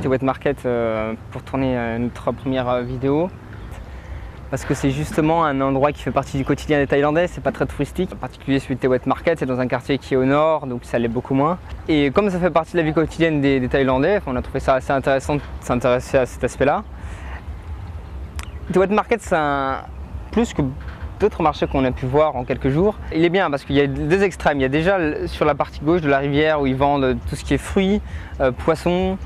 Te Wet Market pour tourner notre première vidéo. Parce que c'est justement un endroit qui fait partie du quotidien des Thaïlandais, c'est pas très touristique. En particulier celui de Te Wet Market, c'est dans un quartier qui est au nord, donc ça l'est beaucoup moins. Et comme ça fait partie de la vie quotidienne des Thaïlandais, on a trouvé ça assez intéressant de s'intéresser à cet aspect-là. Te Wet Market, c'est plus que d'autres marchés qu'on a pu voir en quelques jours. Il est bien parce qu'il y a deux extrêmes. Il y a déjà sur la partie gauche de la rivière où ils vendent tout ce qui est fruits, poissons,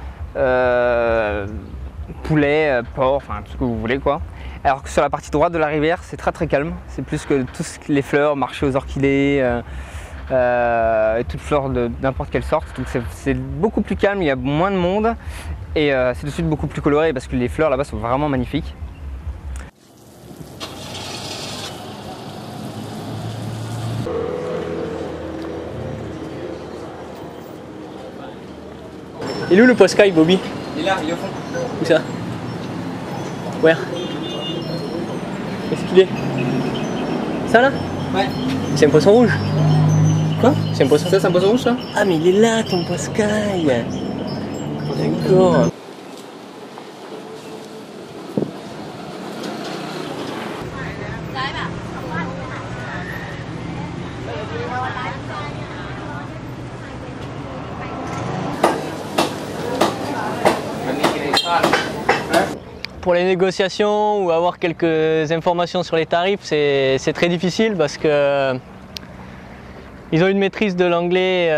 poulet, porc, enfin tout ce que vous voulez quoi. Alors que sur la partie droite de la rivière, c'est très calme. C'est plus que tous les fleurs, marché aux orchidées, et toutes fleurs de n'importe quelle sorte. Donc c'est beaucoup plus calme, il y a moins de monde et c'est tout de suite beaucoup plus coloré parce que les fleurs là-bas sont vraiment magnifiques. Il est où le Poskai, Bobby? Il est là, il est au fond. Où ça? Where? Qu'est-ce qu'il est? Ça là? Ouais. C'est un poisson rouge? Quoi? C'est un poisson. Ça, c'est un poisson rouge ça? Ah mais il est là ton Poskai. D'accord. Pour les négociations ou avoir quelques informations sur les tarifs, c'est très difficile parce que ils ont une maîtrise de l'anglais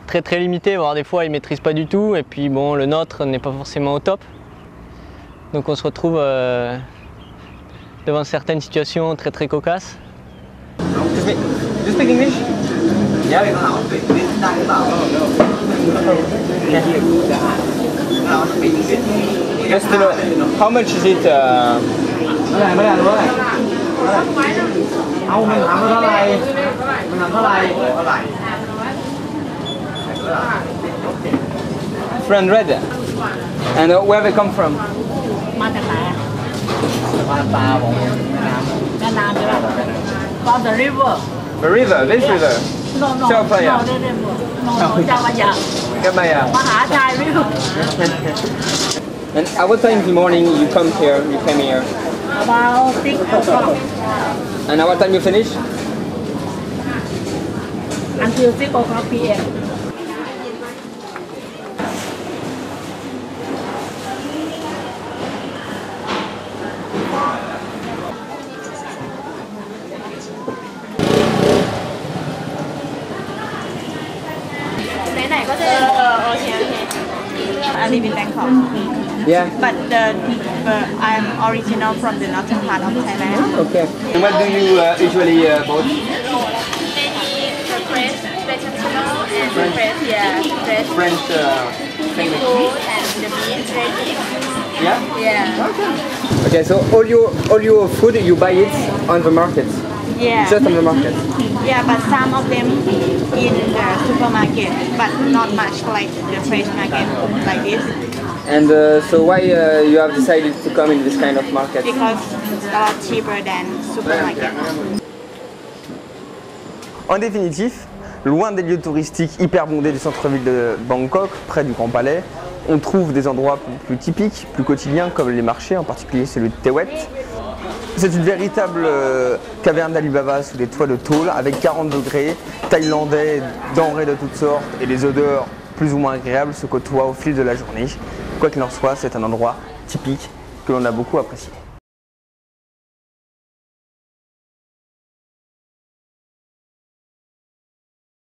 très limitée, voire des fois ils ne maîtrisent pas du tout, et puis bon, le nôtre n'est pas forcément au top. Donc on se retrouve devant certaines situations très cocasses. You speak English? Yeah. Just to know, how much is it? $300. And where they come from? From the river. The river, this river. No, Chao Phraya. no, the river. No, Jamaya. Gamaya. Mahathai river. And at what time in the morning you came here? About 6 o'clock And at what time you finish? until 6 o'clock p.m. I live in Bangkok, Yeah. but I'm original from the northern part of Thailand. Okay. And what do you usually boat? Fresh vegetable and fresh, yeah, fresh French thing. food and the meat ready. Yeah. Yeah, Okay. So all your food you buy it on the market. yeah, Just on the market. yeah. But some of them in the supermarket, but not much like the fresh market like this And so why you have decided to come in this kind of market? because it's a lot cheaper than supermarket. En définitif, loin des lieux touristiques hyper bondés du centre-ville de Bangkok, près du Grand Palais, on trouve des endroits plus typiques, plus quotidiens, comme les marchés, en particulier celui de Te Wet. C'est une véritable caverne d'Alibaba sous des toits de tôle, avec 40 degrés, thaïlandais, denrées de toutes sortes et les odeurs plus ou moins agréables se côtoient au fil de la journée. Quoi qu'il en soit, c'est un endroit typique que l'on a beaucoup apprécié.